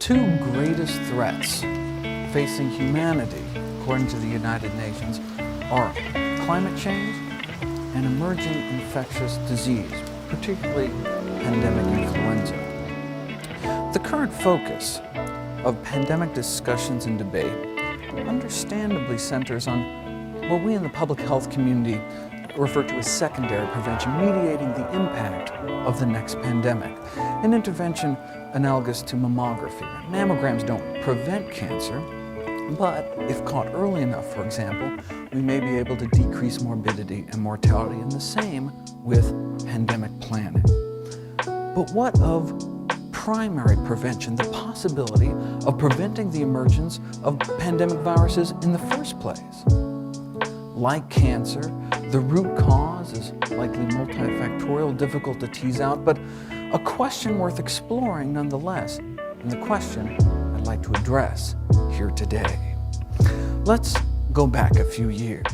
Two greatest threats facing humanity, according to the United Nations, are climate change and emerging infectious disease, particularly pandemic influenza. The current focus of pandemic discussions and debate understandably centers on what we in the public health community refer to as secondary prevention, mediating the impact of the next pandemic. An intervention analogous to mammography. Mammograms don't prevent cancer, but if caught early enough, for example, we may be able to decrease morbidity and mortality, and the same with pandemic planning. But what of primary prevention, the possibility of preventing the emergence of pandemic viruses in the first place? Like cancer, the root cause is likely multifactorial, difficult to tease out, but a question worth exploring nonetheless, and the question I'd like to address here today. Let's go back a few years.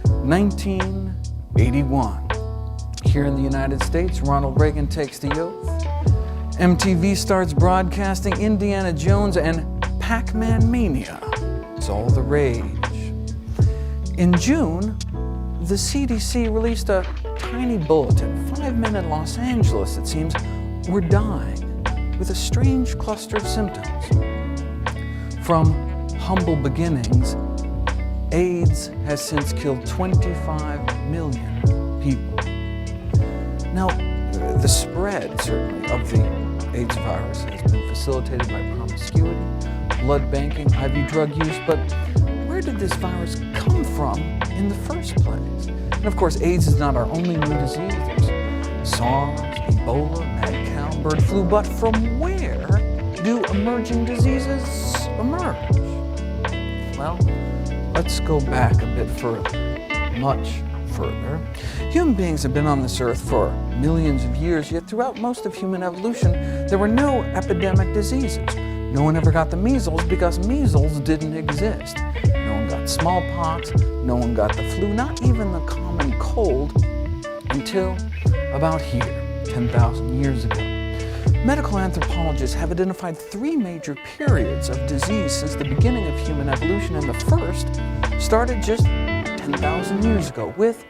1981. Here in the United States, Ronald Reagan takes the oath. MTV starts broadcasting Indiana Jones and Pac-Man mania. It's all the rage. In June, the CDC released a tiny bulletin. 5 men in Los Angeles, it seems, were dying with a strange cluster of symptoms. From humble beginnings, AIDS has since killed 25 million people. Now, the spread, certainly, of the AIDS virus has been facilitated by promiscuity, blood banking, IV drug use, but where did this virus come from in the first place? And of course, AIDS is not our only new disease. There's SARS, Ebola, mad cow, bird flu, but from where do emerging diseases emerge? Well, let's go back a bit further, much further. Human beings have been on this earth for millions of years, yet throughout most of human evolution, there were no epidemic diseases. No one ever got the measles because measles didn't exist. No one got smallpox, no one got the flu, not even the common cold, until about here, 10,000 years ago. Medical anthropologists have identified 3 major periods of disease since the beginning of human evolution, and the first started just 10,000 years ago with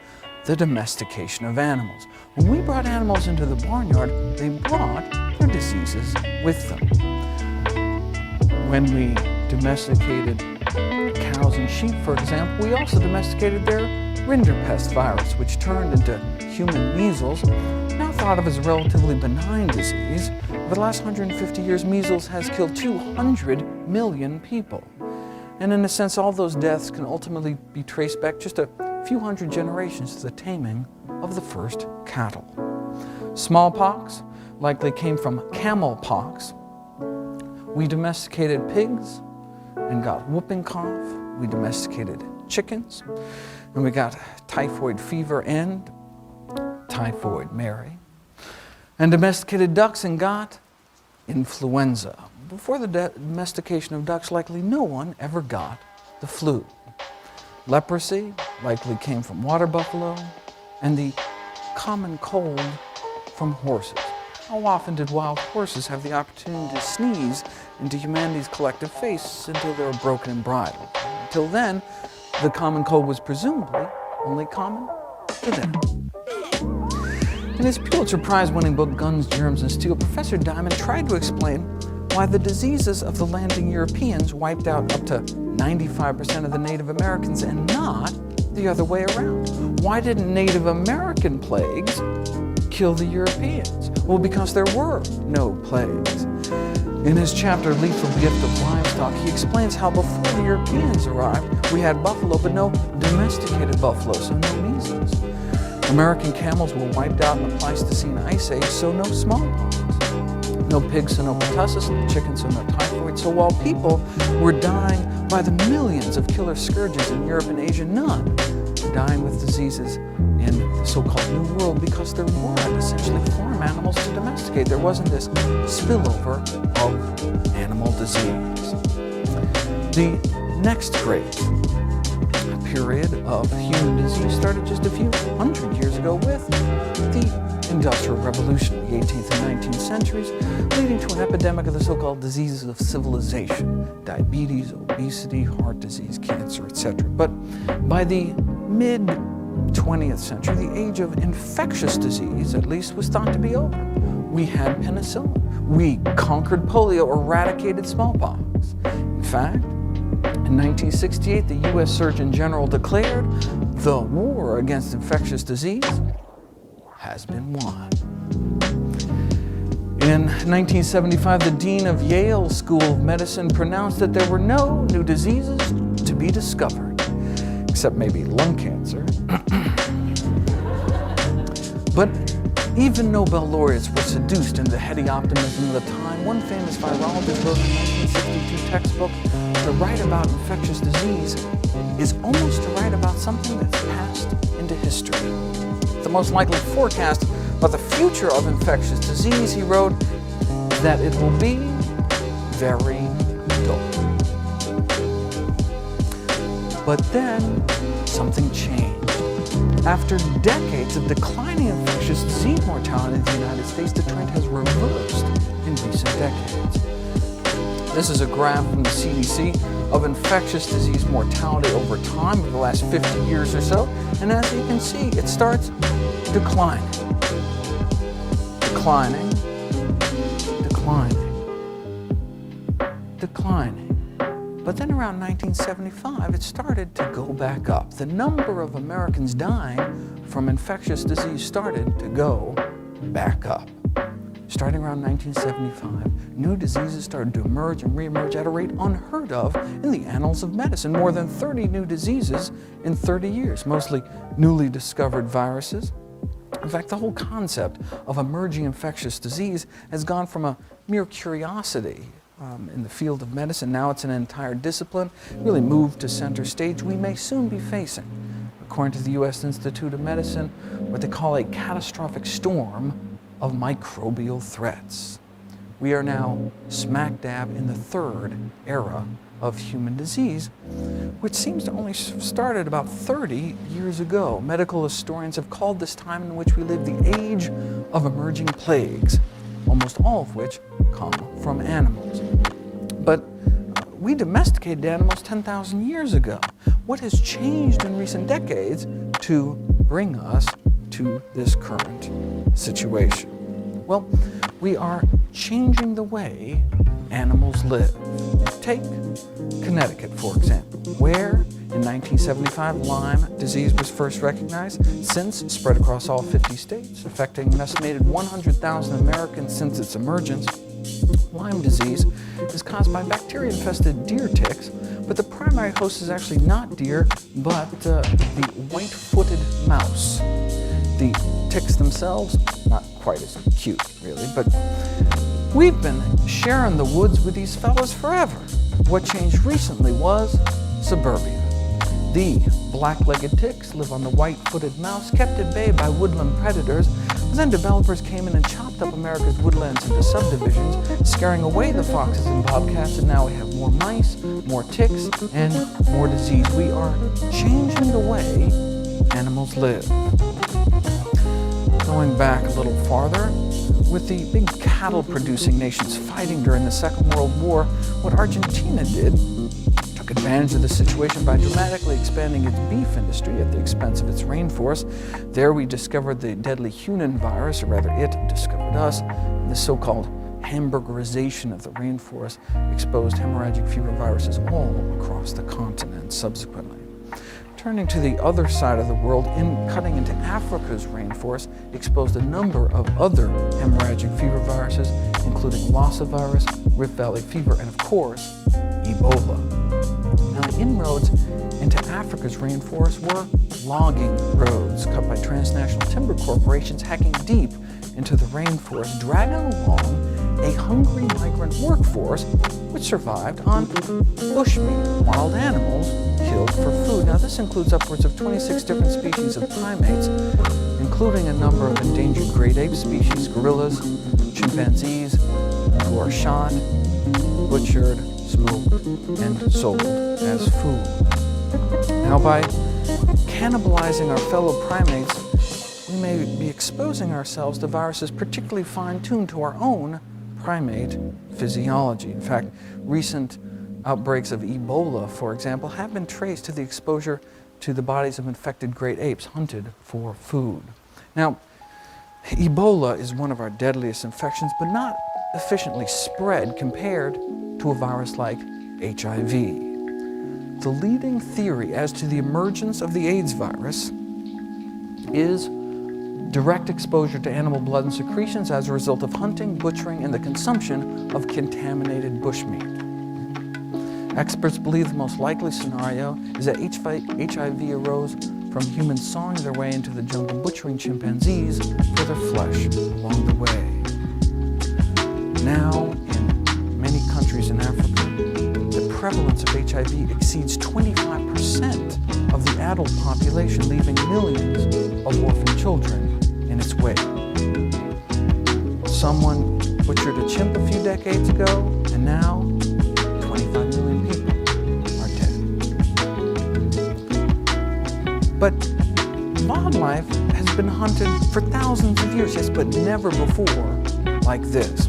the domestication of animals. When we brought animals into the barnyard, they brought their diseases with them. When we domesticated cows and sheep, for example, we also domesticated their rinderpest virus, which turned into human measles, now thought of as a relatively benign disease. Over the last 150 years, measles has killed 200 million people. And in a sense, all those deaths can ultimately be traced back just a few hundred generations to the taming of the first cattle. Smallpox likely came from camel pox. We domesticated pigs and got whooping cough. We domesticated chickens, and we got typhoid fever and typhoid Mary. And domesticated ducks and got influenza. Before the domestication of ducks, likely no one ever got the flu. Leprosy likely came from water buffalo, and the common cold from horses. How often did wild horses have the opportunity to sneeze into humanity's collective face until they were broken and bridled? Until then, the common cold was presumably only common to them. In his Pulitzer Prize-winning book, Guns, Germs, and Steel, Professor Diamond tried to explain why the diseases of the landing Europeans wiped out up to 95% of the Native Americans and not the other way around. Why didn't Native American plagues kill the Europeans? Well, because there were no plagues. In his chapter, Lethal Gift of Livestock, he explains how before the Europeans arrived, we had buffalo, but no domesticated buffalo, so no measles. American camels were wiped out in the Pleistocene Ice Age, so no smallpox. No pigs, so no pertussis, no chickens, so no typhoid. So while people were dying by the millions of killer scourges in Europe and Asia, none were dying with diseases in the so-called New World because there were essentially farm animals to domesticate. There wasn't this spillover of animal disease. The next great period of human disease started just a few hundred years ago with the Industrial Revolution of the 18th and 19th centuries, leading to an epidemic of the so-called diseases of civilization: diabetes, obesity, heart disease, cancer, etc. But by the mid-20th century, the age of infectious disease, at least, was thought to be over. We had penicillin. We conquered polio, eradicated smallpox. In fact, in 1968, the U.S. Surgeon General declared the war against infectious disease has been won. In 1975, the dean of Yale School of Medicine pronounced that there were no new diseases to be discovered, except maybe lung cancer. But even Nobel laureates were seduced into the heady optimism of the time. One famous virologist wrote in a 1962 textbook, to write about infectious disease is almost to write about something that's passed into history. The most likely forecast about the future of infectious disease, he wrote, that it will be very dull. But then something changed. After decades of declining infectious disease mortality in the United States, the trend has reversed in recent decades. This is a graph from the CDC of infectious disease mortality over time over the last 50 years or so, and as you can see, it starts declining, declining, declining, declining. But then around 1975, it started to go back up. The number of Americans dying from infectious disease started to go back up. Starting around 1975, new diseases started to emerge and reemerge at a rate unheard of in the annals of medicine. More than 30 new diseases in 30 years, mostly newly discovered viruses. In fact, the whole concept of emerging infectious disease has gone from a mere curiosity in the field of medicine. Now it's an entire discipline, really moved to center stage. We may soon be facing, according to the U.S. Institute of Medicine, what they call a catastrophic storm of microbial threats. We are now smack dab in the third era of human disease, which seems to only started about 30 years ago. Medical historians have called this time in which we live the age of emerging plagues, almost all of which come from animals. But we domesticated animals 10,000 years ago. What has changed in recent decades to bring us to this current situation? Well, we are changing the way animals live. Take Connecticut, for example, where in 1975 Lyme disease was first recognized, since spread across all 50 states, affecting an estimated 100,000 Americans since its emergence. Lyme disease is caused by bacteria-infested deer ticks, but the primary host is actually not deer, but the white-footed mouse. The ticks themselves, not quite as cute, really, but we've been sharing the woods with these fellows forever. What changed recently was suburbia. The black-legged ticks live on the white-footed mouse, kept at bay by woodland predators, but then developers came in and chopped up America's woodlands into subdivisions, scaring away the foxes and bobcats, and now we have more mice, more ticks, and more disease. We are changing the way animals live. Going back a little farther, with the big cattle-producing nations fighting during the Second World War, what Argentina did took advantage of the situation by dramatically expanding its beef industry at the expense of its rainforest. There we discovered the deadly Hunan virus, or rather it discovered us, and the so-called hamburgerization of the rainforest exposed hemorrhagic fever viruses all across the continent subsequently. Turning to the other side of the world, cutting into Africa's rainforest exposed a number of other hemorrhagic fever viruses, including Lassa virus, Rift Valley fever, and of course, Ebola. Now, inroads into Africa's rainforest were logging roads cut by transnational timber corporations hacking deep into the rainforest, dragging along a hungry migrant workforce which survived on bushmeat, wild animals killed for food. Now, this includes upwards of 26 different species of primates, including a number of endangered great ape species, gorillas, chimpanzees, who are shot, butchered, smoked, and sold as food. Now, by cannibalizing our fellow primates, we may be exposing ourselves to viruses particularly fine-tuned to our own primate physiology. In fact, recent outbreaks of Ebola, for example, have been traced to the exposure to the bodies of infected great apes hunted for food. Now, Ebola is one of our deadliest infections, but not efficiently spread compared to a virus like HIV. The leading theory as to the emergence of the AIDS virus is direct exposure to animal blood and secretions as a result of hunting, butchering, and the consumption of contaminated bushmeat. Experts believe the most likely scenario is that HIV arose from humans sawing their way into the jungle, butchering chimpanzees for their flesh along the way. Now, in many countries in Africa, the prevalence of HIV exceeds 25% of the adult population, leaving millions of orphan children in its wake. Someone butchered a chimp a few decades ago, and now 25 million people are dead. But wildlife has been hunted for thousands of years, yes, but never before like this.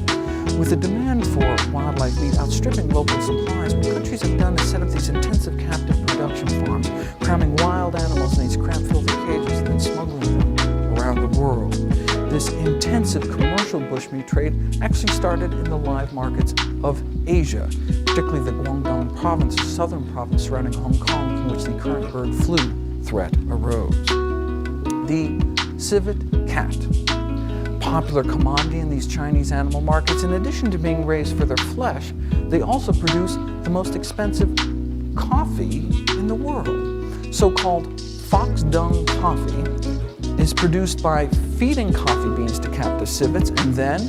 With the demand for wildlife meat outstripping local supplies, what countries have done is set up these intensive captive production farms, cramming wild animals in these cramp-filled cages and then smuggling them around the world. This intensive commercial bushmeat trade actually started in the live markets of Asia, particularly the Guangdong province, southern province surrounding Hong Kong, from which the current bird flu threat arose. The civet cat, popular commodity in these Chinese animal markets, in addition to being raised for their flesh, they also produce the most expensive coffee in the world. So-called fox dung coffee is produced by feeding coffee beans to captive civets and then,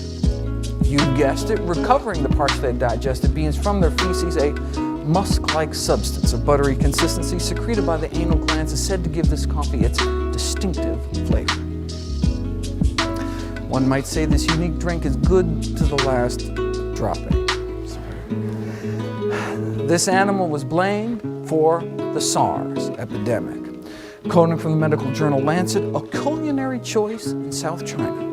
you guessed it, recovering the partially digested beans from their feces. A musk-like substance of buttery consistency secreted by the anal glands is said to give this coffee its distinctive flavor. One might say this unique drink is good to the last dropping. This animal was blamed for the SARS epidemic. Quoting from the medical journal Lancet, a culinary choice in South China.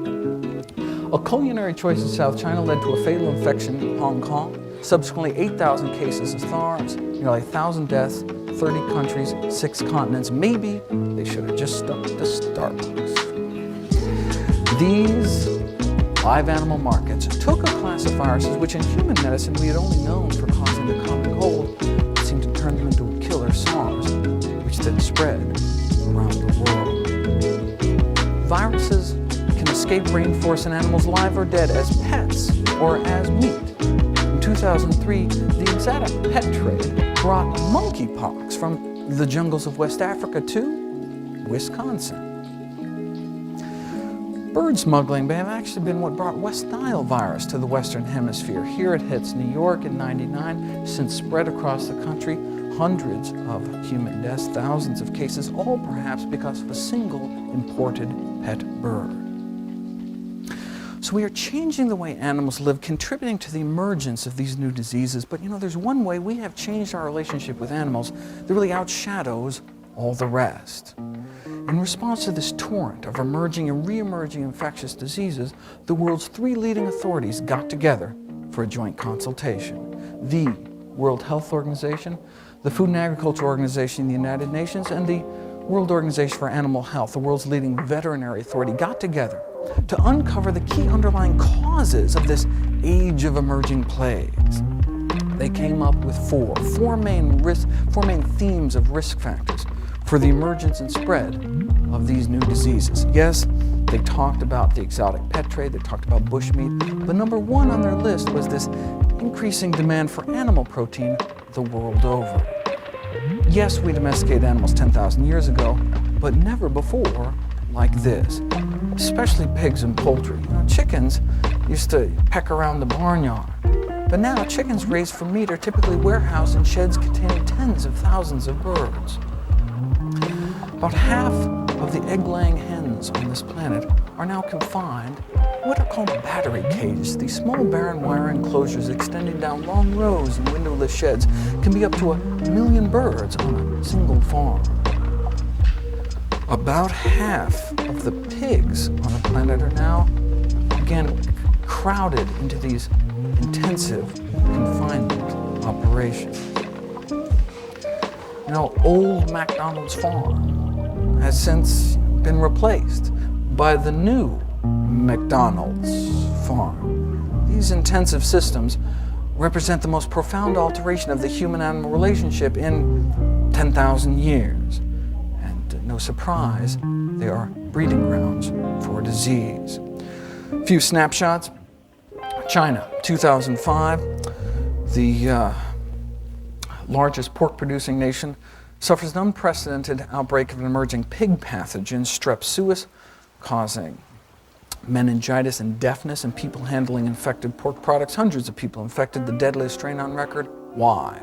A culinary choice in South China led to a fatal infection in Hong Kong, subsequently 8,000 cases of SARS, nearly 1,000 deaths, 30 countries, 6 continents. Maybe they should have just stuck to Starbucks. These live animal markets took a class of viruses which in human medicine we had only known for causing the common cold, and seemed to turn them into a killer SARS, which then spread around the world. Viruses can escape rainforests and animals live or dead as pets or as meat. In 2003, the exotic pet trade brought monkeypox from the jungles of West Africa to Wisconsin. Bird smuggling may have actually been what brought West Nile virus to the Western Hemisphere. Here it hits New York in '99, since spread across the country, hundreds of human deaths, thousands of cases, all perhaps because of a single imported pet bird. So we are changing the way animals live, contributing to the emergence of these new diseases. But there's one way we have changed our relationship with animals that really outshadows all the rest. In response to this torrent of emerging and re-emerging infectious diseases, the world's 3 leading authorities got together for a joint consultation. The World Health Organization, the Food and Agriculture Organization in the United Nations, and the World Organization for Animal Health, the world's leading veterinary authority, got together to uncover the key underlying causes of this age of emerging plagues. They came up with four main themes of risk factors for the emergence and spread of these new diseases. Yes, they talked about the exotic pet trade, they talked about bushmeat, but number 1 on their list was this increasing demand for animal protein the world over. Yes, we domesticated animals 10,000 years ago, but never before like this, especially pigs and poultry. Chickens used to peck around the barnyard, but now chickens raised for meat are typically warehoused in sheds containing tens of thousands of birds. About half of the egg-laying hens on this planet are now confined in what are called battery cages. These small barren wire enclosures extending down long rows in windowless sheds can be up to 1 million birds on a single farm. About half of the pigs on the planet are now, again, crowded into these intensive confinement operations. You know, old McDonald's farm has since been replaced by the new McDonald's farm. These intensive systems represent the most profound alteration of the human-animal relationship in 10,000 years. And no surprise, they are breeding grounds for disease. A few snapshots. China, 2005, the largest pork-producing nation, suffers an unprecedented outbreak of an emerging pig pathogen, strep suis, causing meningitis and deafness in people handling infected pork products. Hundreds of people infected, the deadliest strain on record. Why?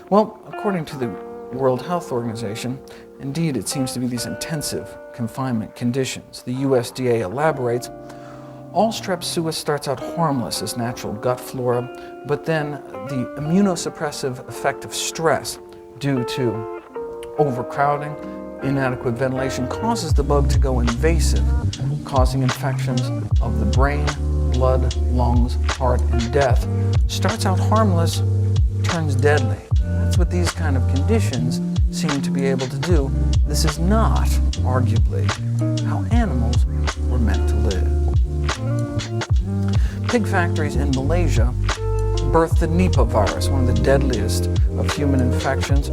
Well, according to the World Health Organization, indeed it seems to be these intensive confinement conditions. The USDA elaborates, all strep suis starts out harmless as natural gut flora, but then the immunosuppressive effect of stress due to overcrowding, inadequate ventilation causes the bug to go invasive, causing infections of the brain, blood, lungs, heart, and death. Starts out harmless, turns deadly. That's what these kind of conditions seem to be able to do. This is not, arguably, how animals were meant to live. Pig factories in Malaysia birthed the Nipah virus, one of the deadliest of human infections,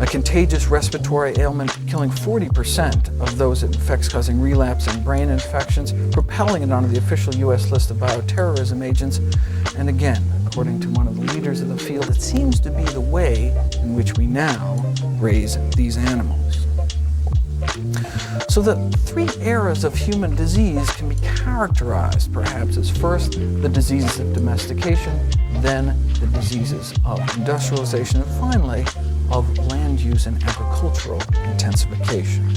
a contagious respiratory ailment killing 40% of those it infects, causing relapse and brain infections, propelling it onto the official U.S. list of bioterrorism agents. And again, according to one of the leaders of the field, it seems to be the way in which we now raise these animals. So the three eras of human disease can be characterized perhaps as first the diseases of domestication, then the diseases of industrialization, and finally of land use and agricultural intensification.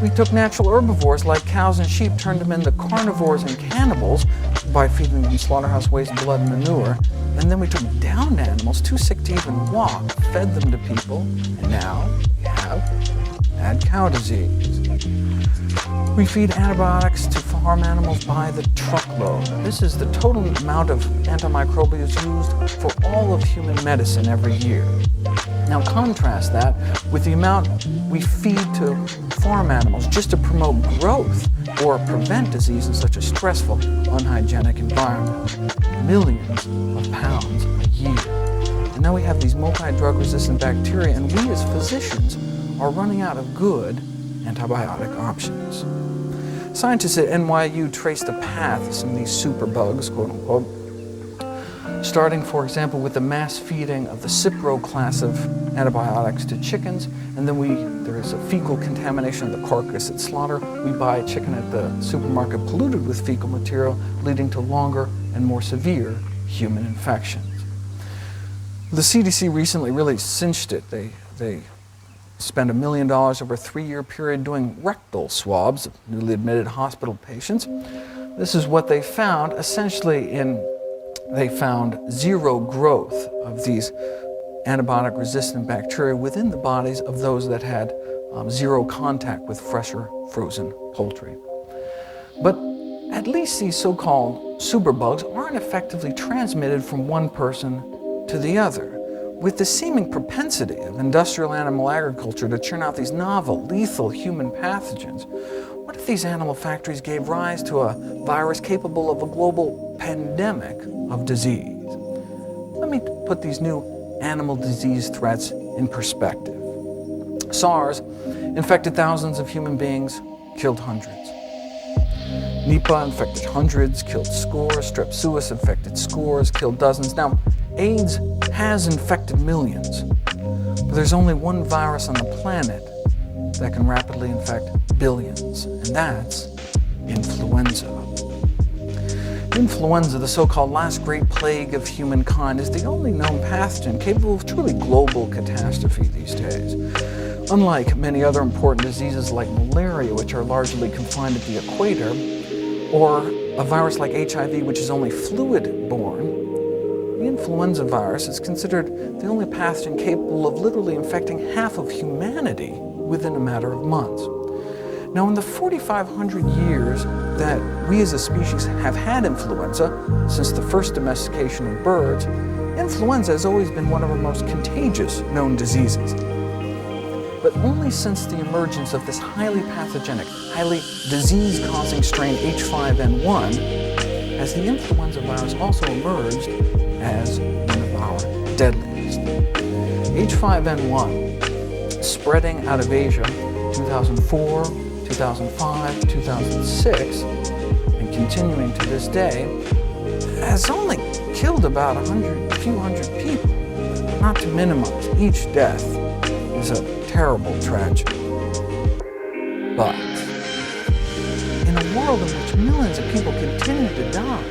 We took natural herbivores like cows and sheep, turned them into carnivores and cannibals by feeding them slaughterhouse waste, blood, and manure, and then we took downed animals too sick to even walk, fed them to people, and now we have mad cow disease. We feed antibiotics to farm animals by the truckload. This is the total amount of antimicrobials used for all of human medicine every year. Now contrast that with the amount we feed to farm animals just to promote growth or prevent disease in such a stressful, unhygienic environment. Millions of pounds a year. And now we have these multi-drug resistant bacteria, and we as physicians are running out of good antibiotic options. Scientists at NYU traced the path of some of these superbugs, quote unquote, starting, for example, with the mass feeding of the Cipro class of antibiotics to chickens, and then there is a fecal contamination of the carcass at slaughter. We buy a chicken at the supermarket polluted with fecal material, leading to longer and more severe human infections. The CDC recently really cinched it. They spent $1 million over a 3-year period doing rectal swabs of newly admitted hospital patients. This is what they found. Essentially, they found zero growth of these antibiotic-resistant bacteria within the bodies of those that had zero contact with fresh or frozen poultry. But at least these so-called superbugs aren't effectively transmitted from one person to the other. With the seeming propensity of industrial animal agriculture to churn out these novel, lethal human pathogens, what if these animal factories gave rise to a virus capable of a global pandemic of disease? Let me put these new animal disease threats in perspective. SARS infected thousands of human beings, killed hundreds. Nipah infected hundreds, killed scores. Strep suis infected scores, killed dozens. Now, AIDS has infected millions, but there's only one virus on the planet that can rapidly infect billions, and that's influenza. Influenza, the so-called last great plague of humankind, is the only known pathogen capable of truly global catastrophe these days. Unlike many other important diseases like malaria, which are largely confined at the equator, or a virus like HIV, which is only fluid-borne, the influenza virus is considered the only pathogen capable of literally infecting half of humanity within a matter of months. Now, in the 4,500 years that we as a species have had influenza, since the first domestication of birds, influenza has always been one of our most contagious known diseases. But only since the emergence of this highly pathogenic, highly disease-causing strain H5N1 has the influenza virus also emerged as one of our deadliest. H5N1, spreading out of Asia 2004, 2005, 2006, and continuing to this day, has only killed about a few hundred people. Not to minimize, each death is a terrible tragedy. But in a world in which millions of people continue to die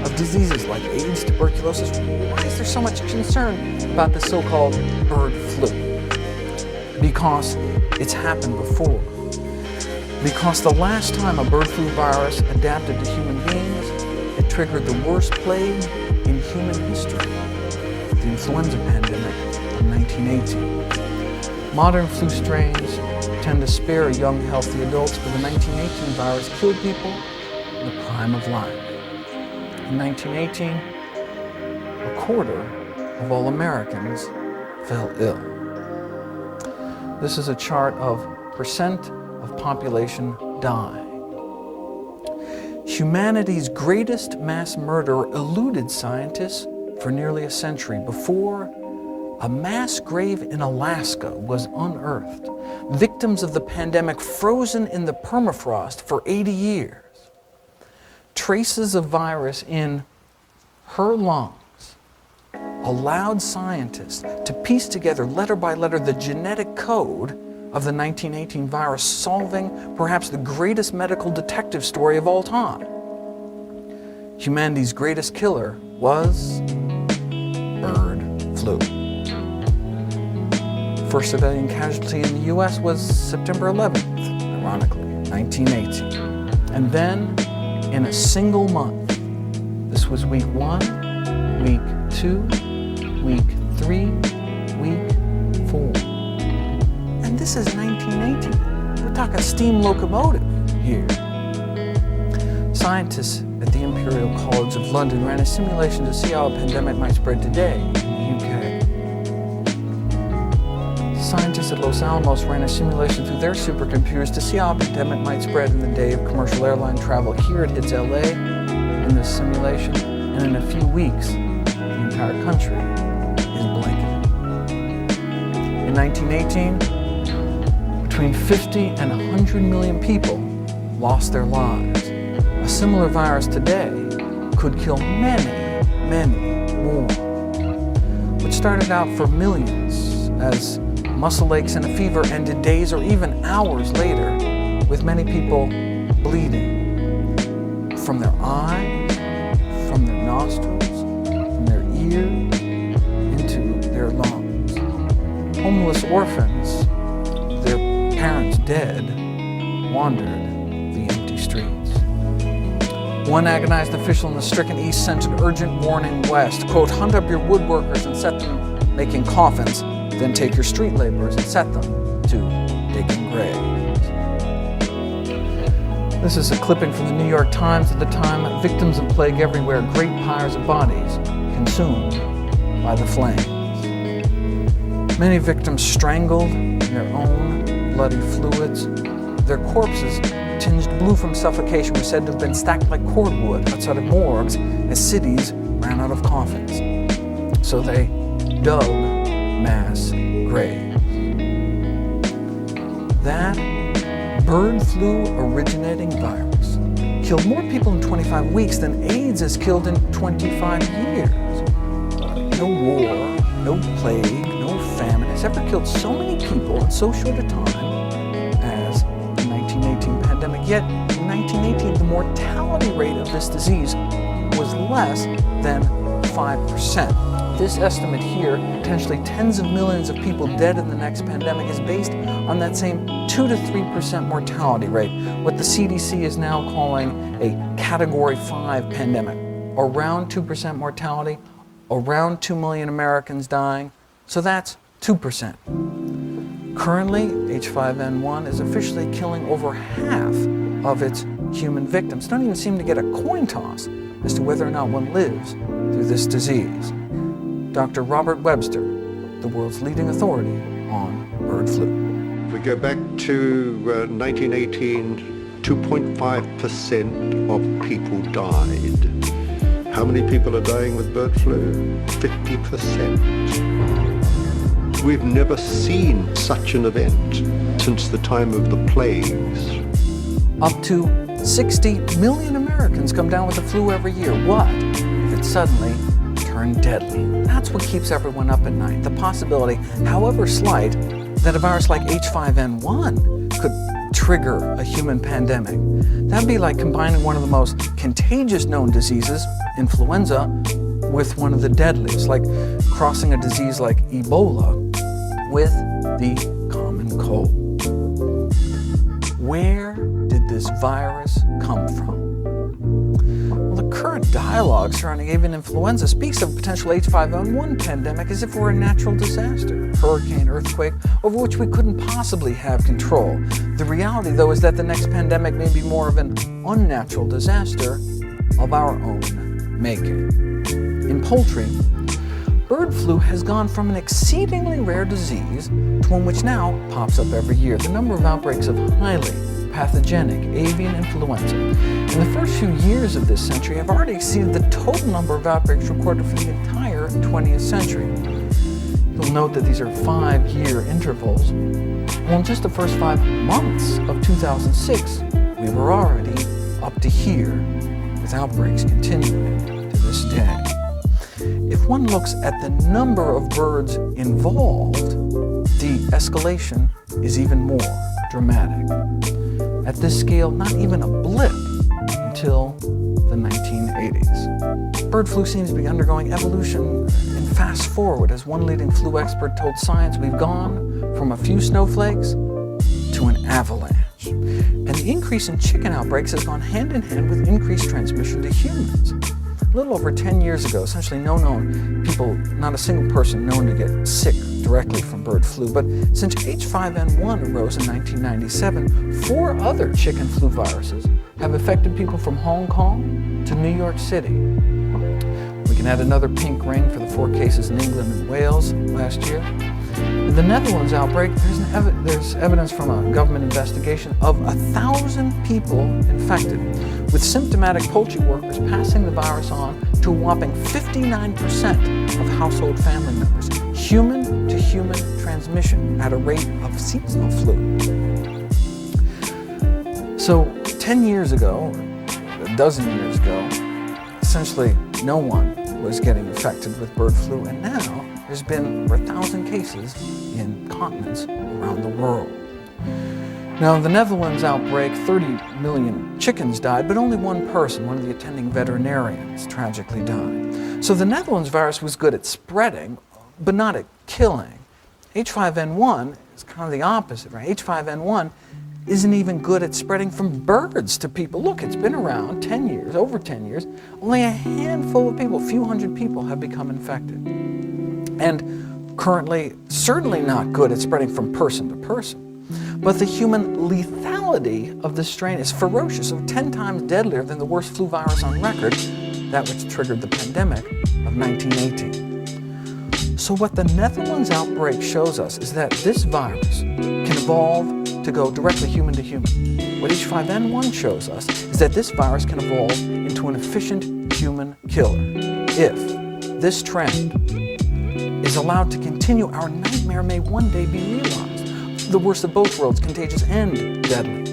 of diseases like AIDS, tuberculosis, why is there so much concern about the so-called bird flu? Because it's happened before. Because the last time a bird flu virus adapted to human beings, it triggered the worst plague in human history, the influenza pandemic of 1918. Modern flu strains tend to spare young, healthy adults, but the 1918 virus killed people in the prime of life. In 1918, a quarter of all Americans fell ill. This is a chart of percent of population dying. Humanity's greatest mass murderer eluded scientists for nearly a century before a mass grave in Alaska was unearthed. Victims of the pandemic frozen in the permafrost for 80 years. Traces of virus in her lungs allowed scientists to piece together letter by letter the genetic code of the 1918 virus, solving perhaps the greatest medical detective story of all time. Humanity's greatest killer was bird flu. First civilian casualty in the US was September 11th, ironically, 1918. And then, in a single month, this was week 1, week 2, week 3, week 4. And this is 1918. We're talking steam locomotive here. Scientists at the Imperial College of London ran a simulation to see how a pandemic might spread today in the UK. Scientists at Los Alamos ran a simulation through their supercomputers to see how a pandemic might spread in the day of commercial airline travel. Here it hits LA in this simulation, and in a few weeks, the entire country is blanketed. In 1918, between 50 and 100 million people lost their lives. A similar virus today could kill many, many more. What started out for millions as muscle aches and a fever ended days or even hours later, with many people bleeding from their eyes, from their nostrils, from their ears, into their lungs. Homeless orphans, their parents dead, wandered the empty streets. One agonized official in the stricken East sent an urgent warning West, quote, "Hunt up your woodworkers and set them making coffins, then take your street laborers and set them to digging graves." This is a clipping from the New York Times at the time. Victims of plague everywhere, great pyres of bodies consumed by the flames. Many victims strangled in their own bloody fluids. Their corpses, tinged blue from suffocation, were said to have been stacked like cordwood outside of morgues as cities ran out of coffins. So they dug mass graves. That bird flu originating virus killed more people in 25 weeks than AIDS has killed in 25 years. No war, no plague, no famine has ever killed so many people in so short a time as the 1918 pandemic. Yet, in 1918, the mortality rate of this disease was less than 5%. This estimate here, potentially tens of millions of people dead in the next pandemic, is based on that same 2 to 3% mortality rate, what the CDC is now calling a Category 5 pandemic. Around 2% mortality, around 2 million Americans dying, so that's 2%. Currently, H5N1 is officially killing over half of its human victims. Don't even seem to get a coin toss as to whether or not one lives through this disease. Dr. Robert Webster, the world's leading authority on bird flu. If we go back to 1918, 2.5% of people died. How many people are dying with bird flu? 50%. We've never seen such an event since the time of the plagues. Up to 60 million Americans come down with the flu every year. What if it suddenly turned deadly? That's what keeps everyone up at night. The possibility, however slight, that a virus like H5N1 could trigger a human pandemic. That'd be like combining one of the most contagious known diseases, influenza, with one of the deadliest, like crossing a disease like Ebola with the common cold. Where did this virus come from? Well, the current dialogue surrounding avian influenza speaks of a potential H5N1 pandemic as if it were a natural disaster, hurricane, earthquake, over which we couldn't possibly have control. The reality, though, is that the next pandemic may be more of an unnatural disaster of our own making. In poultry, bird flu has gone from an exceedingly rare disease to one which now pops up every year. The number of outbreaks of highly pathogenic avian influenza in the first few years of this century have already exceeded the total number of outbreaks recorded for the entire 20th century. You'll note that these are 5-year intervals. Well, in just the first 5 months of 2006, we were already up to here, with outbreaks continuing to this day. If one looks at the number of birds involved, the escalation is even more dramatic. At this scale, not even a blip until the 1980s. Bird flu seems to be undergoing evolution in fast forward. As one leading flu expert told Science, we've gone from a few snowflakes to an avalanche. And the increase in chicken outbreaks has gone hand in hand with increased transmission to humans. A little over 10 years ago, essentially no known people, not a single person known to get sick directly from bird flu. But since H5N1 arose in 1997, 4 other chicken flu viruses have affected people from Hong Kong to New York City. We can add another pink ring for the 4 cases in England and Wales last year. In the Netherlands outbreak, there's evidence from a government investigation of 1,000 people infected, with symptomatic poultry workers passing the virus on to a whopping 59% of household family members. Human-to-human transmission at a rate of seasonal flu. So 10 years ago, or a dozen years ago, essentially no one was getting infected with bird flu, and now there's been over 1,000 cases in continents around the world. Now, in the Netherlands outbreak, 30 million chickens died, but only one person, one of the attending veterinarians, tragically died. So the Netherlands virus was good at spreading, but not at killing. H5N1 is kind of the opposite, right? H5N1 isn't even good at spreading from birds to people. Look, it's been around 10 years, over 10 years. Only a handful of people, a few hundred people have become infected. And currently, certainly not good at spreading from person to person. But the human lethality of this strain is ferocious, 10 times deadlier than the worst flu virus on record, that which triggered the pandemic of 1918. So what the Netherlands outbreak shows us is that this virus can evolve to go directly human to human. What H5N1 shows us is that this virus can evolve into an efficient human killer. If this trend is allowed to continue, our nightmare may one day be realized. The worst of both worlds, contagious and deadly.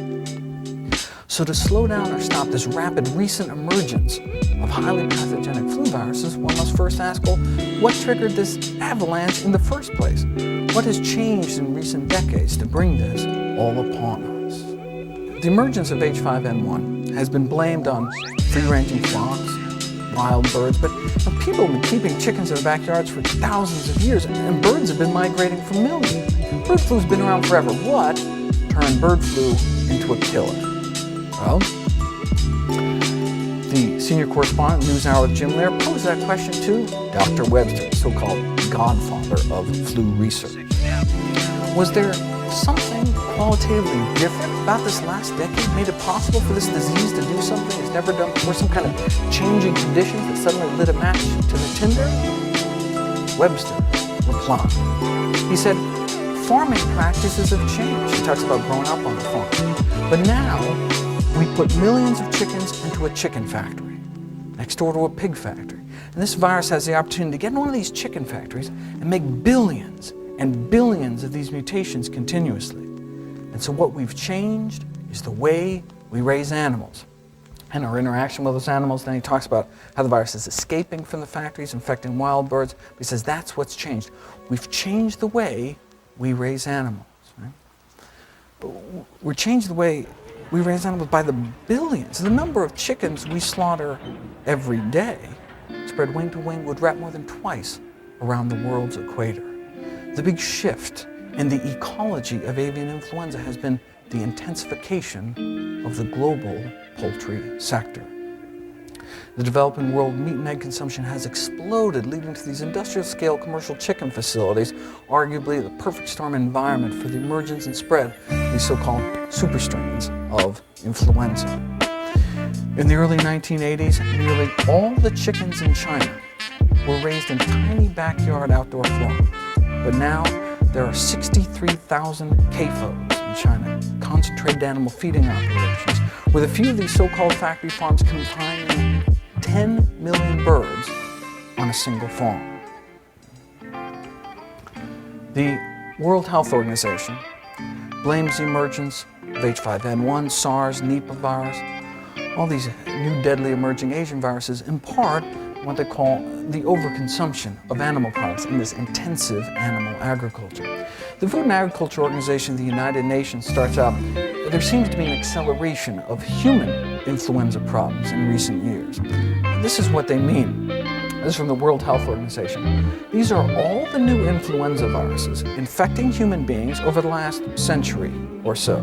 So to slow down or stop this rapid recent emergence of highly pathogenic flu viruses, one must first ask, well, what triggered this avalanche in the first place? What has changed in recent decades to bring this all upon us? The emergence of H5N1 has been blamed on free-ranging flocks, wild birds, but people have been keeping chickens in their backyards for thousands of years, and birds have been migrating for millions. Bird flu's been around forever. What turned bird flu into a killer? Well, the senior correspondent, NewsHour with Jim Lair, posed that question to Dr. Webster, so-called the godfather of flu research. Was there something qualitatively different about this last decade made it possible for this disease to do something it's never done before? Some kind of changing conditions that suddenly lit a match to the tinder? Webster replied. He said, farming practices have changed. He talks about growing up on the farm. But now, we put millions of chickens into a chicken factory, next door to a pig factory. And this virus has the opportunity to get in one of these chicken factories and make billions and billions of these mutations continuously. And so what we've changed is the way we raise animals and our interaction with those animals. Then he talks about how the virus is escaping from the factories, infecting wild birds. He says that's what's changed. We've changed the way we raise animals. Right? But we're changing the way we raise animals by the billions. The number of chickens we slaughter every day, spread wing to wing, would wrap more than twice around the world's equator. The big shift in the ecology of avian influenza has been the intensification of the global poultry sector. The developing world meat and egg consumption has exploded, leading to these industrial-scale commercial chicken facilities, arguably the perfect storm environment for the emergence and spread of these so-called superstrains of influenza. In the early 1980s, nearly all the chickens in China were raised in tiny backyard outdoor farms. But now, there are 63,000 CAFOs in China, concentrated animal feeding operations, with a few of these so-called factory farms confining 10 million birds on a single farm. The World Health Organization blames the emergence of H5N1, SARS, Nipah virus, all these new deadly emerging Asian viruses, in part what they call the overconsumption of animal products in this intensive animal agriculture. The Food and Agriculture Organization of the United Nations starts out, there seems to be an acceleration of human influenza problems in recent years. This is what they mean. This is from the World Health Organization. These are all the new influenza viruses infecting human beings over the last century or so.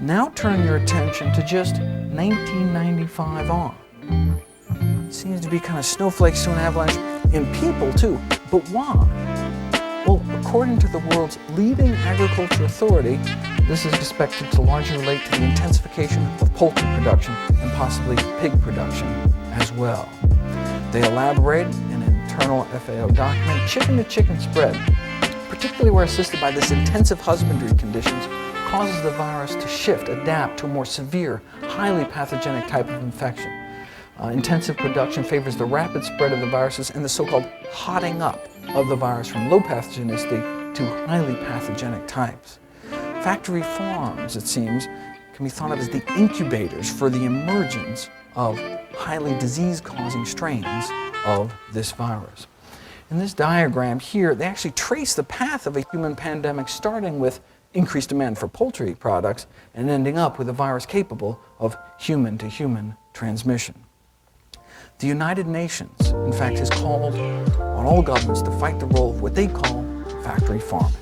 Now turn your attention to just 1995 on. It seems to be kind of snowflakes to an avalanche in people too, but why? Well, according to the world's leading agriculture authority, this is expected to largely relate to the intensification of poultry production and possibly pig production as well. They elaborate in an internal FAO document, chicken-to-chicken spread, particularly where assisted by this intensive husbandry conditions, causes the virus to shift, adapt to a more severe, highly pathogenic type of infection. Intensive production favors the rapid spread of the viruses and the so-called hotting up of the virus from low pathogenicity to highly pathogenic types. Factory farms, it seems, can be thought of as the incubators for the emergence of highly disease-causing strains of this virus. In this diagram here, they actually trace the path of a human pandemic, starting with increased demand for poultry products and ending up with a virus capable of human-to-human transmission. The United Nations, in fact, has called on all governments to fight the role of what they call factory farming.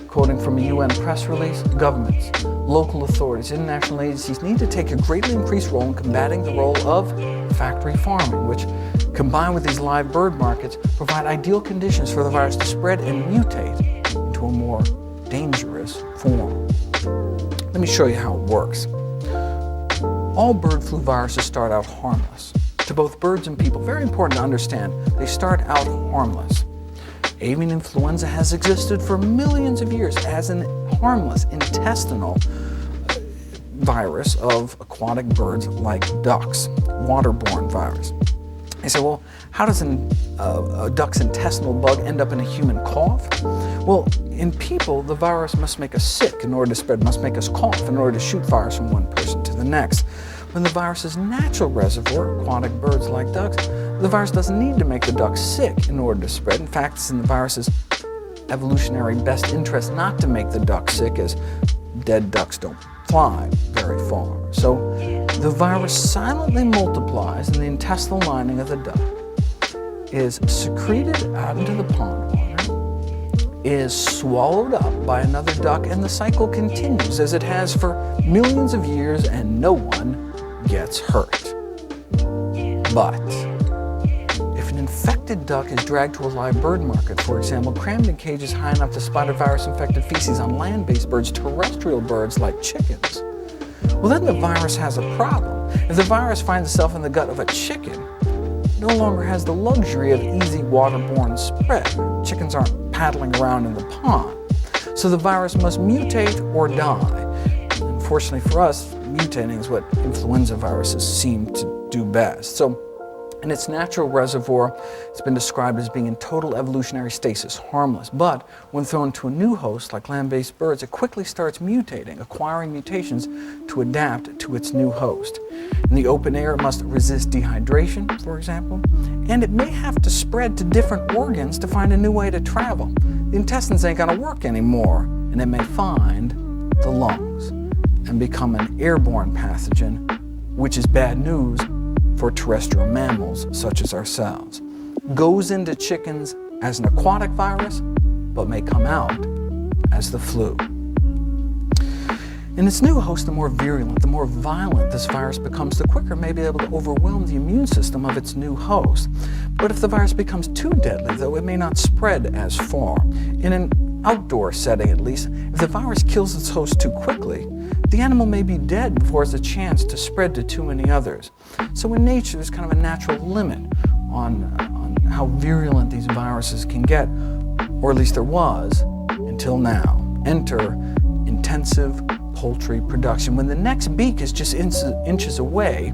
Quoting from a UN press release, governments, local authorities, international agencies need to take a greatly increased role in combating the role of factory farming, which, combined with these live bird markets, provide ideal conditions for the virus to spread and mutate into a more dangerous form. Let me show you how it works. All bird flu viruses start out harmless. To both birds and people, very important to understand, they start out harmless. Avian influenza has existed for millions of years as an harmless intestinal virus of aquatic birds like ducks, waterborne virus. They say, well, how does a duck's intestinal bug end up in a human cough? Well, in people, the virus must make us sick in order to spread, must make us cough in order to shoot virus from one person to the next. When the virus's natural reservoir, aquatic birds like ducks, the virus doesn't need to make the duck sick in order to spread. In fact, it's in the virus's evolutionary best interest not to make the duck sick, as dead ducks don't fly very far. So the virus silently multiplies in the intestinal lining of the duck, is secreted out into the pond water, is swallowed up by another duck, and the cycle continues as it has for millions of years, and no one gets hurt. But if an infected duck is dragged to a live bird market, for example, crammed in cages high enough to splatter virus-infected feces on land-based birds, terrestrial birds like chickens, well, then the virus has a problem. If the virus finds itself in the gut of a chicken, it no longer has the luxury of easy waterborne spread. Chickens aren't paddling around in the pond. So the virus must mutate or die. Unfortunately for us, mutating is what influenza viruses seem to do best. So in its natural reservoir, it's been described as being in total evolutionary stasis, harmless. But when thrown to a new host, like land-based birds, it quickly starts mutating, acquiring mutations to adapt to its new host. In the open air, it must resist dehydration, for example, and it may have to spread to different organs to find a new way to travel. The intestines ain't gonna work anymore, and it may find the lungs and become an airborne pathogen, which is bad news for terrestrial mammals such as ourselves. Goes into chickens as an aquatic virus, but may come out as the flu. In its new host, the more virulent, the more violent this virus becomes, the quicker it may be able to overwhelm the immune system of its new host. But if the virus becomes too deadly, though, it may not spread as far. In an outdoor setting, at least, if the virus kills its host too quickly, the animal may be dead before it has a chance to spread to too many others. So in nature, there's kind of a natural limit on how virulent these viruses can get, or at least there was until now. Enter intensive poultry production. When the next beak is just inches away,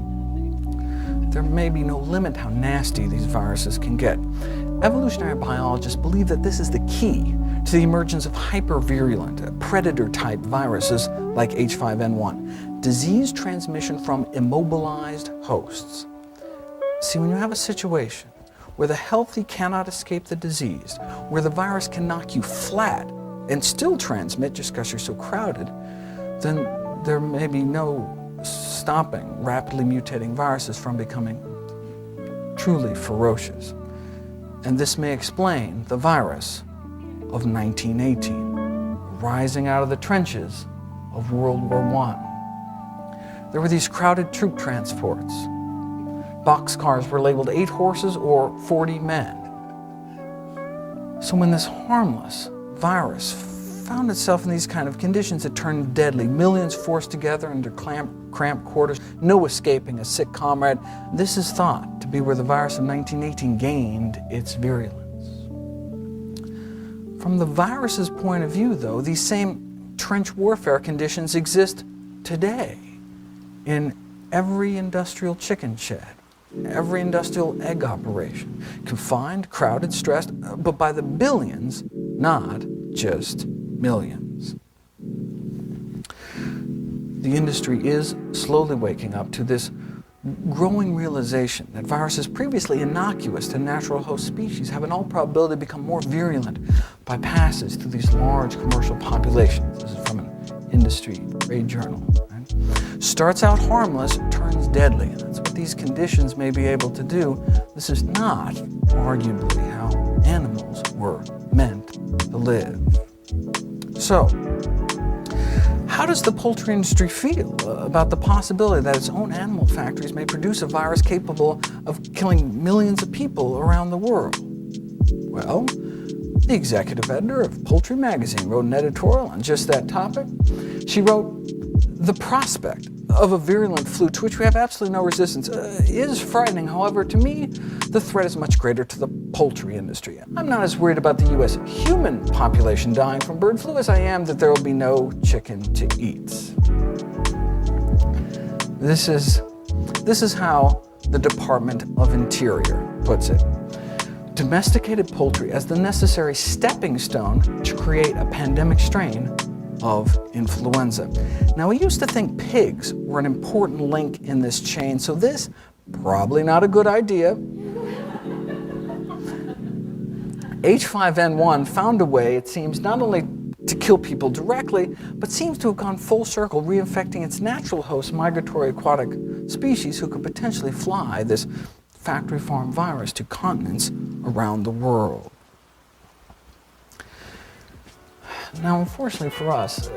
there may be no limit how nasty these viruses can get. Evolutionary biologists believe that this is the key to the emergence of hypervirulent, predator-type viruses like H5N1, disease transmission from immobilized hosts. See, when you have a situation where the healthy cannot escape the diseased, where the virus can knock you flat and still transmit just because you're so crowded, then there may be no stopping rapidly mutating viruses from becoming truly ferocious. And this may explain the virus of 1918, rising out of the trenches of World War I. There were these crowded troop transports. Boxcars were labeled 8 horses or 40 men. So when this harmless virus found itself in these kind of conditions, it turned deadly. Millions forced together under cramped quarters, no escaping a sick comrade. This is thought to be where the virus of 1918 gained its virulence. From the virus's point of view, though, these same trench warfare conditions exist today in every industrial chicken shed, every industrial egg operation. Confined, crowded, stressed, but by the billions, not just millions. The industry is slowly waking up to this growing realization that viruses previously innocuous to natural host species have in all probability become more virulent by passage through these large commercial populations. This is from an industry trade journal. Right? Starts out harmless, turns deadly, and that's what these conditions may be able to do. This is not, arguably, how animals were meant to live. So, how does the poultry industry feel about the possibility that its own animal factories may produce a virus capable of killing millions of people around the world? Well, the executive editor of Poultry Magazine wrote an editorial on just that topic. She wrote, "The prospect of a virulent flu to which we have absolutely no resistance is frightening. However, to me, the threat is much greater to the poultry industry. I'm not as worried about the U.S. human population dying from bird flu as I am that there will be no chicken to eat." This is how the Department of Interior puts it. Domesticated poultry as the necessary stepping stone to create a pandemic strain of influenza. Now, we used to think pigs were an important link in this chain, so this, probably not a good idea. H5N1 found a way, it seems, not only to kill people directly, but seems to have gone full circle, reinfecting its natural host, migratory aquatic species who could potentially fly this factory farm virus to continents around the world. Now, unfortunately for us,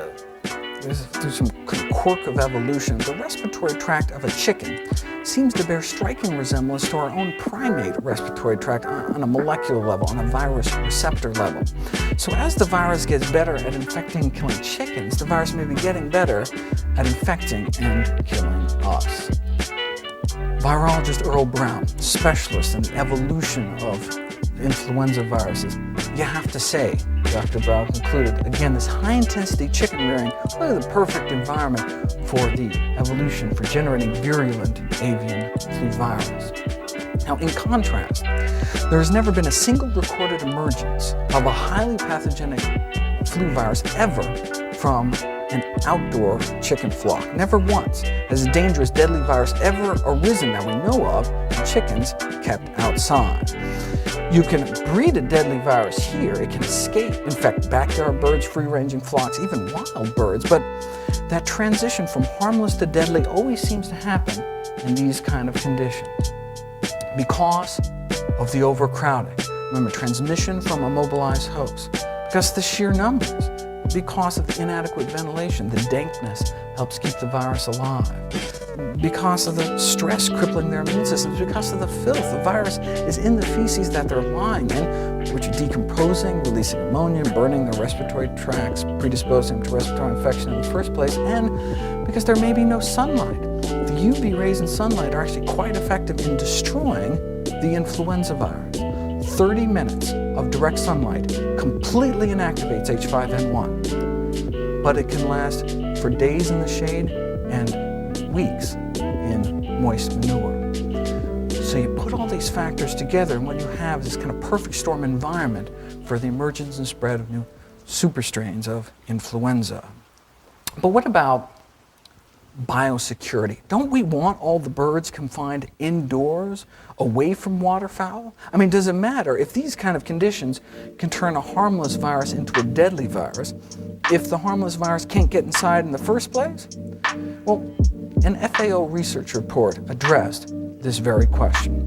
through some quirk of evolution, the respiratory tract of a chicken seems to bear striking resemblance to our own primate respiratory tract on a molecular level, on a virus receptor level. So as the virus gets better at infecting and killing chickens, the virus may be getting better at infecting and killing us. Virologist Earl Brown, specialist in the evolution of influenza viruses. You have to say, Dr. Brown concluded, again, this high-intensity chicken rearing is really the perfect environment for the evolution for generating virulent avian flu virus. Now, in contrast, there has never been a single recorded emergence of a highly pathogenic flu virus ever from an outdoor chicken flock. Never once has a dangerous, deadly virus ever arisen that we know of in chickens kept outside. You can breed a deadly virus here. It can escape, infect backyard birds, free-ranging flocks, even wild birds. But that transition from harmless to deadly always seems to happen in these kind of conditions because of the overcrowding. Remember, transmission from immobilized hosts. Because of the sheer numbers. Because of the inadequate ventilation, the dankness helps keep the virus alive. Because of the stress crippling their immune systems, because of the filth. The virus is in the feces that they're lying in, which are decomposing, releasing ammonia, burning their respiratory tracts, predisposing them to respiratory infection in the first place, and because there may be no sunlight. The UV rays in sunlight are actually quite effective in destroying the influenza virus. 30 minutes of direct sunlight completely inactivates H5N1, but it can last for days in the shade and weeks in moist manure. So you put all these factors together and what you have is this kind of perfect storm environment for the emergence and spread of new super strains of influenza. But what about biosecurity? Don't we want all the birds confined indoors, away from waterfowl? I mean, does it matter if these kind of conditions can turn a harmless virus into a deadly virus if the harmless virus can't get inside in the first place? Well, an FAO research report addressed this very question.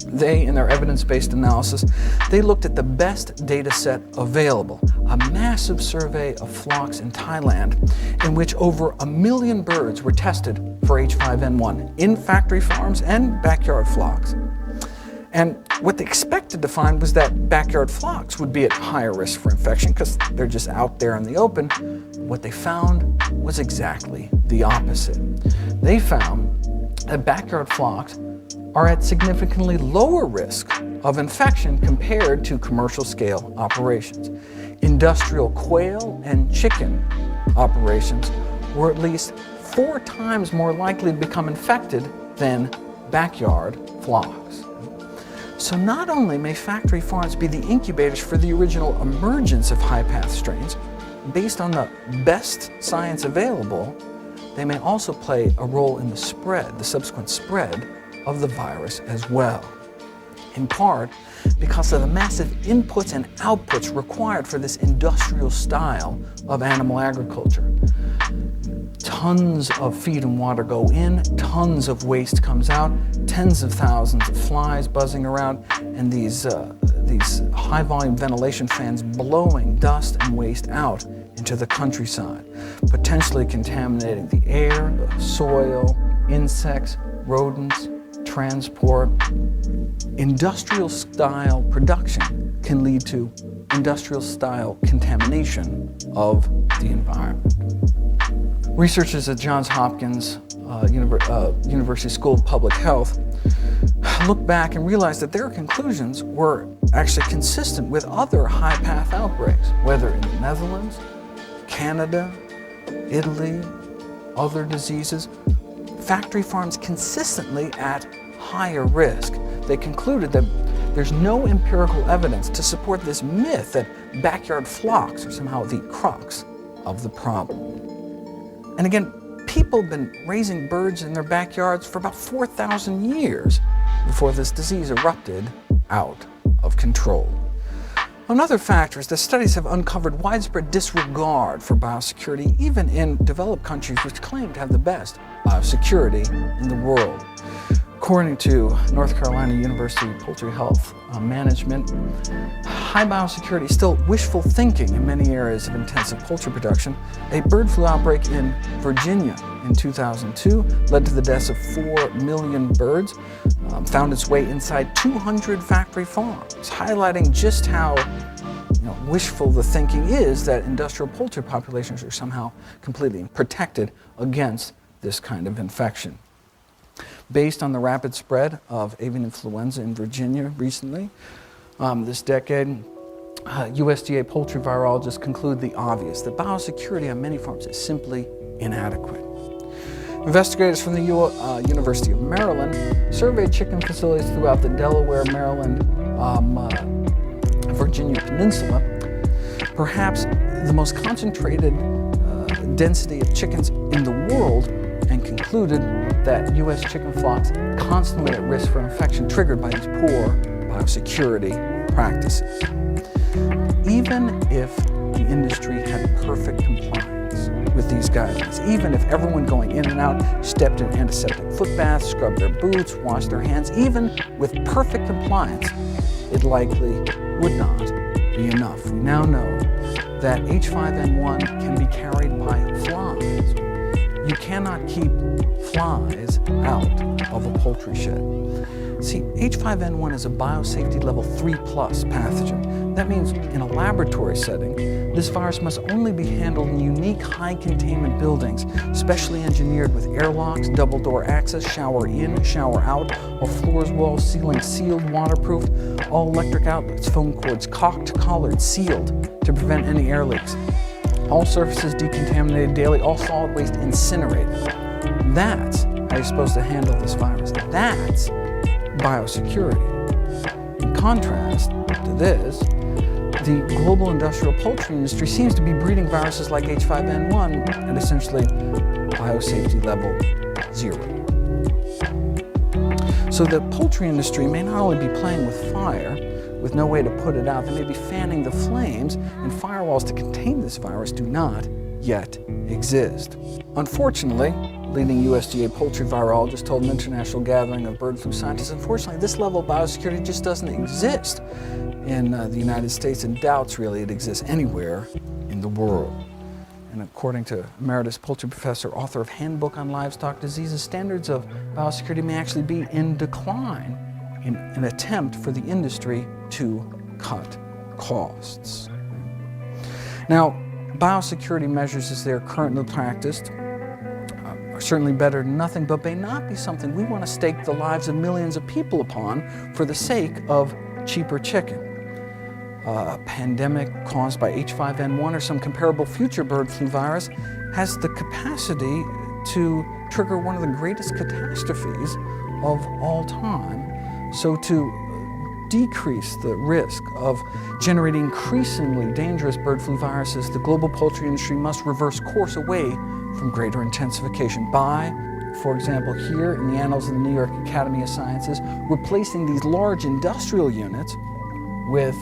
They, in their evidence-based analysis, they looked at the best data set available, a massive survey of flocks in Thailand in which over 1 million birds were tested for H5N1 in factory farms and backyard flocks. And what they expected to find was that backyard flocks would be at higher risk for infection because they're just out there in the open. What they found was exactly the opposite. They found that backyard flocks are at significantly lower risk of infection compared to commercial scale operations. Industrial quail and chicken operations were at least 4 times more likely to become infected than backyard flocks. So not only may factory farms be the incubators for the original emergence of high-path strains, based on the best science available, they may also play a role in the spread, the subsequent spread of the virus as well. In part because of the massive inputs and outputs required for this industrial style of animal agriculture. Tons of feed and water go in, tons of waste comes out, tens of thousands of flies buzzing around, and these high-volume ventilation fans blowing dust and waste out into the countryside, potentially contaminating the air, the soil, insects, rodents, transport. Industrial-style production can lead to industrial-style contamination of the environment. Researchers at Johns Hopkins University School of Public Health looked back and realized that their conclusions were actually consistent with other high-path outbreaks, whether in the Netherlands, Canada, Italy, other diseases. Factory farms consistently at higher risk. They concluded that there's no empirical evidence to support this myth that backyard flocks are somehow the crux of the problem. And again, people have been raising birds in their backyards for about 4,000 years before this disease erupted out of control. Another factor is that studies have uncovered widespread disregard for biosecurity even in developed countries which claim to have the best biosecurity in the world. According to North Carolina University Poultry Health Management, high biosecurity is still wishful thinking in many areas of intensive poultry production, a bird flu outbreak in Virginia in 2002 led to the deaths of 4 million birds, found its way inside 200 factory farms, highlighting just how wishful the thinking is that industrial poultry populations are somehow completely protected against this kind of infection. Based on the rapid spread of avian influenza in Virginia recently, this decade, USDA poultry virologists conclude the obvious, that biosecurity on many farms is simply inadequate. Investigators from the University of Maryland surveyed chicken facilities throughout the Delaware, Maryland, Virginia Peninsula, perhaps the most concentrated density of chickens in the world, and concluded that U.S. chicken flocks constantly at risk for infection triggered by these poor biosecurity practices. Even if the industry had perfect compliance with these guidelines, even if everyone going in and out stepped in antiseptic foot baths, scrubbed their boots, washed their hands, even with perfect compliance, it likely would not be enough. We now know that H5N1 can be carried by flies. You cannot keep flies out of a poultry shed. See, H5N1 is a biosafety level 3+ pathogen. That means in a laboratory setting, this virus must only be handled in unique high containment buildings, specially engineered with airlocks, double door access, shower in, shower out, all floors, walls, ceilings sealed, waterproof, all electric outlets, phone cords cocked, collared, sealed to prevent any air leaks. All surfaces decontaminated daily, all solid waste incinerated. That's how you're supposed to handle this virus. That's biosecurity. In contrast to this, the global industrial poultry industry seems to be breeding viruses like H5N1 at essentially biosafety level 0. So the poultry industry may not only be playing with fire, with no way to put it out, they may be fanning the flames, and firewalls to contain this virus do not yet exist. Unfortunately, leading USDA poultry virologist told an international gathering of bird flu scientists, unfortunately, this level of biosecurity just doesn't exist in the United States, and doubts really it exists anywhere in the world. And according to emeritus poultry professor, author of Handbook on Livestock Diseases, standards of biosecurity may actually be in decline in an attempt for the industry to cut costs. Now, biosecurity measures as they're currently practiced are certainly better than nothing, but may not be something we want to stake the lives of millions of people upon for the sake of cheaper chicken. A pandemic caused by H5N1 or some comparable future bird flu virus has the capacity to trigger one of the greatest catastrophes of all time. So to decrease the risk of generating increasingly dangerous bird flu viruses, the global poultry industry must reverse course away from greater intensification by, for example, here in the Annals of the New York Academy of Sciences, replacing these large industrial units with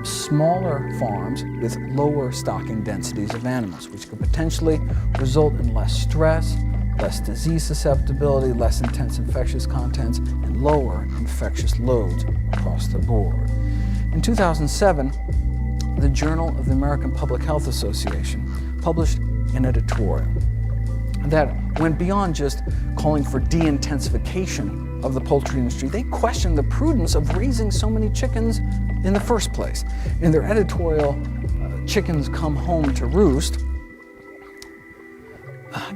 smaller farms with lower stocking densities of animals, which could potentially result in less stress, less disease susceptibility, less intense infectious contents, and lower infectious loads across the board. In 2007, the Journal of the American Public Health Association published an editorial that went beyond just calling for de-intensification of the poultry industry. They questioned the prudence of raising so many chickens in the first place. In their editorial, Chickens Come Home to Roost,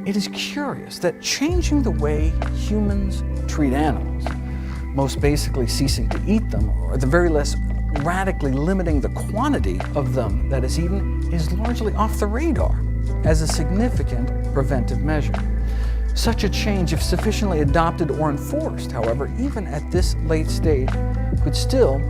it is curious that changing the way humans treat animals, most basically ceasing to eat them, or at the very least radically limiting the quantity of them that is eaten, is largely off the radar as a significant preventive measure. Such a change, if sufficiently adopted or enforced, however, even at this late stage, could still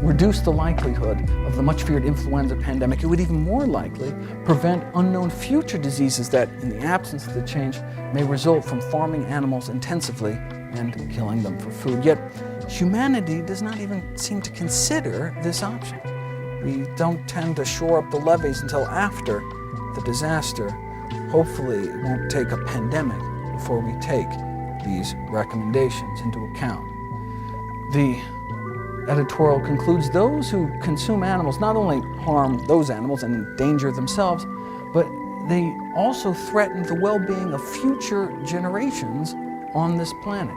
reduce the likelihood of the much feared influenza pandemic. It would even more likely prevent unknown future diseases that, in the absence of the change, may result from farming animals intensively and killing them for food. Yet, humanity does not even seem to consider this option. We don't tend to shore up the levees until after the disaster. Hopefully, it won't take a pandemic before we take these recommendations into account. The editorial concludes those who consume animals not only harm those animals and endanger themselves, but they also threaten the well-being of future generations on this planet.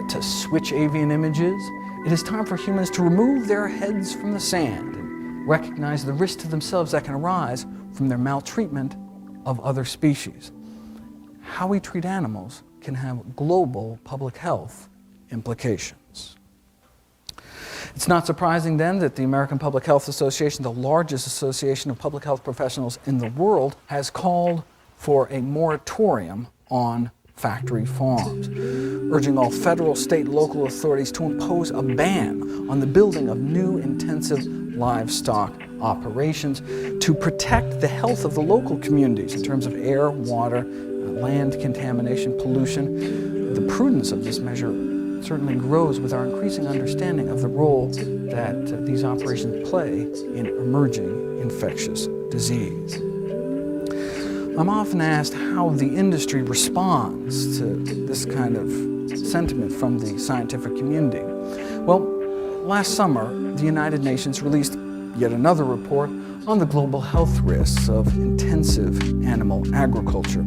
To switch avian images, it is time for humans to remove their heads from the sand and recognize the risk to themselves that can arise from their maltreatment of other species. How we treat animals can have global public health implications. It's not surprising then that the American Public Health Association, the largest association of public health professionals in the world, has called for a moratorium on factory farms, urging all federal, state, and local authorities to impose a ban on the building of new intensive livestock operations to protect the health of the local communities in terms of air, water, land contamination, pollution. The prudence of this measure certainly grows with our increasing understanding of the role that these operations play in emerging infectious disease. I'm often asked how the industry responds to this kind of sentiment from the scientific community. Well, last summer, the United Nations released yet another report on the global health risks of intensive animal agriculture.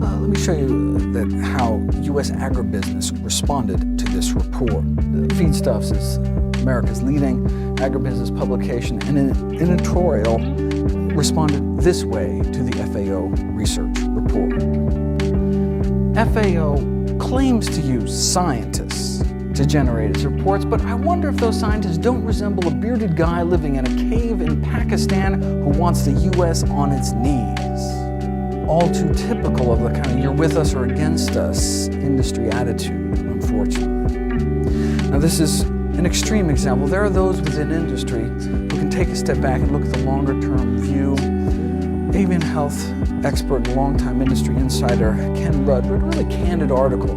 Let me show you how U.S. agribusiness responded to this report. Feedstuffs is America's leading agribusiness publication, and an editorial responded this way to the FAO research report. FAO claims to use scientists to generate its reports, but I wonder if those scientists don't resemble a bearded guy living in a cave in Pakistan who wants the U.S. on its knees. All too typical of the kind of you're with us or against us industry attitude, unfortunately. Now, this is an extreme example. There are those within industry who can take a step back and look at the longer-term view. Avian health expert and longtime industry insider Ken Rudd wrote a really candid article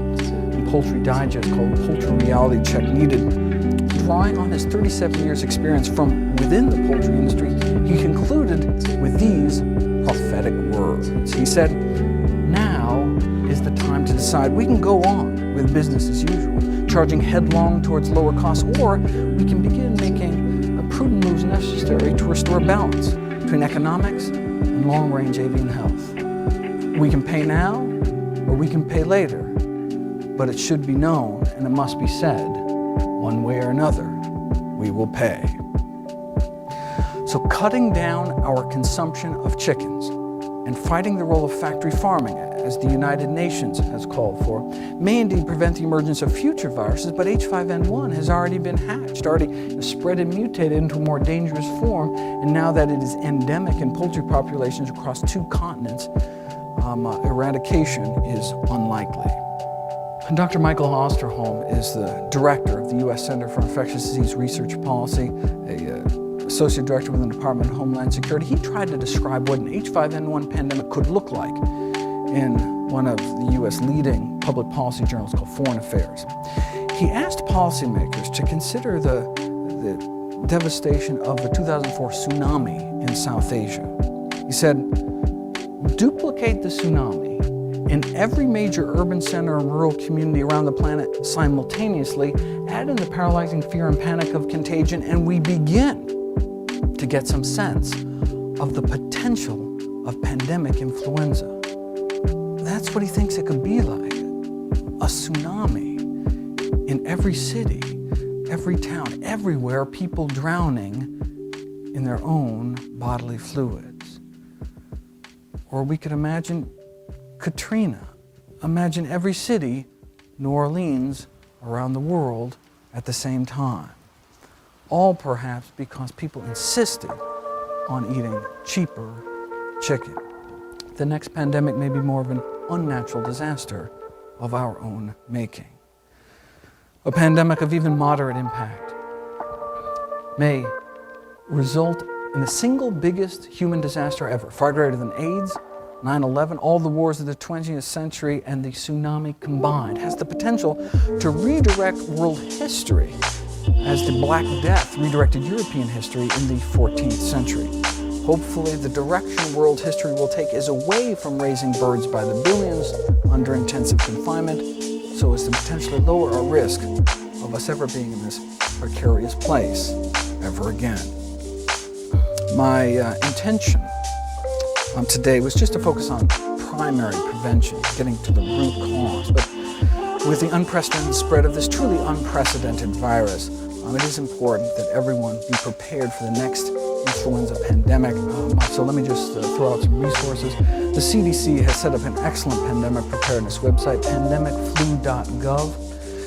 in Poultry Digest called Poultry Reality Check Needed. Drawing on his 37 years experience from within the poultry industry, he concluded with these prophetic words. He said, "Now is the time to decide we can go on with business as usual, charging headlong towards lower costs, or we can begin making prudent moves necessary to restore balance between economics and long-range avian health. We can pay now, or we can pay later, but it should be known, and it must be said, one way or another, we will pay." So cutting down our consumption of chickens and fighting the role of factory farming, as the United Nations has called for, may indeed prevent the emergence of future viruses, but H5N1 has already been hatched, already spread and mutated into a more dangerous form, and now that it is endemic in poultry populations across 2 continents, eradication is unlikely. And Dr. Michael Osterholm is the director of the U.S. Center for Infectious Disease Research Policy, associate director within the Department of Homeland Security. He tried to describe what an H5N1 pandemic could look like in one of the U.S. leading public policy journals called Foreign Affairs. He asked policymakers to consider the devastation of the 2004 tsunami in South Asia. He said, duplicate the tsunami in every major urban center and rural community around the planet simultaneously, add in the paralyzing fear and panic of contagion, and we begin to get some sense of the potential of pandemic influenza. That's what he thinks it could be like. A tsunami in every city, every town, everywhere, people drowning in their own bodily fluids. Or we could imagine Katrina. Imagine every city, New Orleans, around the world at the same time. All perhaps because people insisted on eating cheaper chicken. The next pandemic may be more of an unnatural disaster of our own making. A pandemic of even moderate impact may result in the single biggest human disaster ever, far greater than AIDS, 9/11, all the wars of the 20th century, and the tsunami combined. Has the potential to redirect world history as the Black Death redirected European history in the 14th century. Hopefully, the direction world history will take is away from raising birds by the billions under intensive confinement, so as to potentially lower our risk of us ever being in this precarious place ever again. My intention today was just to focus on primary prevention, getting to the root cause. But with the unprecedented spread of this truly unprecedented virus, it is important that everyone be prepared for the next influenza pandemic. So let me just throw out some resources. The CDC has set up an excellent pandemic preparedness website, pandemicflu.gov.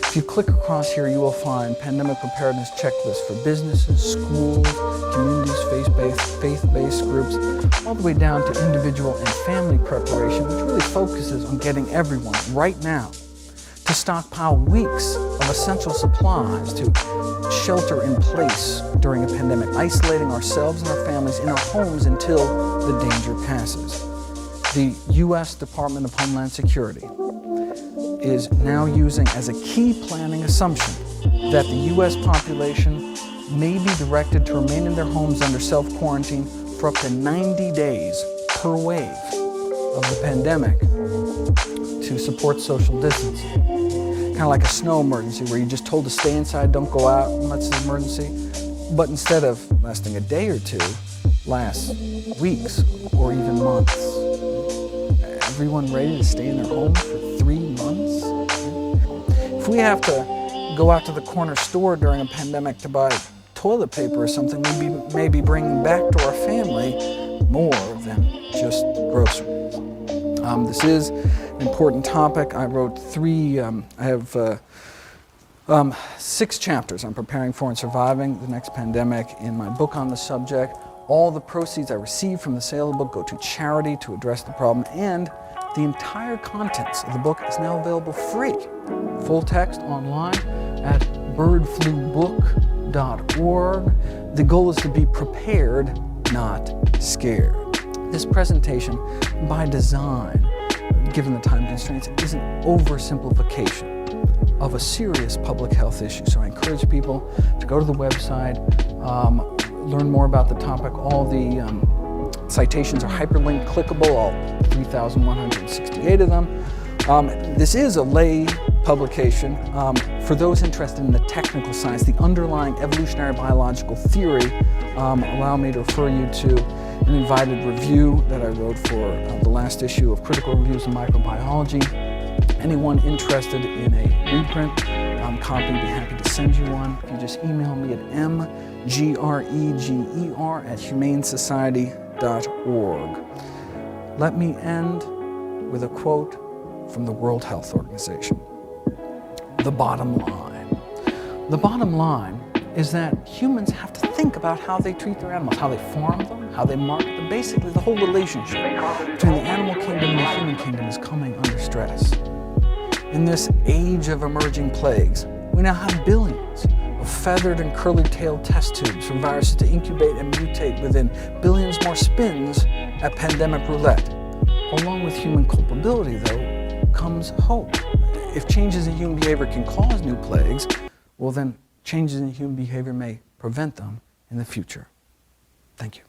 If you click across here, you will find pandemic preparedness checklists for businesses, schools, communities, faith-based groups, all the way down to individual and family preparation, which really focuses on getting everyone right now to stockpile weeks of essential supplies to shelter in place during a pandemic, isolating ourselves and our families in our homes until the danger passes. The U.S. Department of Homeland Security is now using as a key planning assumption that the U.S. population may be directed to remain in their homes under self-quarantine for up to 90 days per wave of the pandemic to support social distancing. Kind of like a snow emergency where you're just told to stay inside, don't go out unless it's an emergency. But instead of lasting a day or two, lasts weeks or even months. Everyone ready to stay in their homes for 3 months? If we have to go out to the corner store during a pandemic to buy toilet paper or something, we may be bringing back to our family more than just groceries. This is an important topic. I wrote I have 6 chapters on preparing for and surviving the next pandemic in my book on the subject. All the proceeds I receive from the sale of the book go to charity to address the problem, and the entire contents of the book is now available free. Full text online at birdflubook.org. The goal is to be prepared, not scared. This presentation, by design, given the time constraints, is an oversimplification of a serious public health issue. So I encourage people to go to the website, learn more about the topic. All the citations are hyperlink clickable, all 3,168 of them. This is a lay publication. For those interested in the technical science, the underlying evolutionary biological theory, allow me to refer you to an invited review that I wrote for the last issue of Critical Reviews in Microbiology. Anyone interested in a reprint copy, I'd be happy to send you one. You can just email me at mgreger@humanesociety.org. Let me end with a quote from the World Health Organization. The bottom line. The bottom line is that humans have to think about how they treat their animals, how they farm them, how they market them. Basically, the whole relationship between the animal kingdom and the human kingdom is coming under stress. In this age of emerging plagues, we now have billions of feathered and curly-tailed test tubes for viruses to incubate and mutate within, billions more spins at pandemic roulette. Along with human culpability, though, comes hope. If changes in human behavior can cause new plagues, well then changes in human behavior may prevent them in the future. Thank you.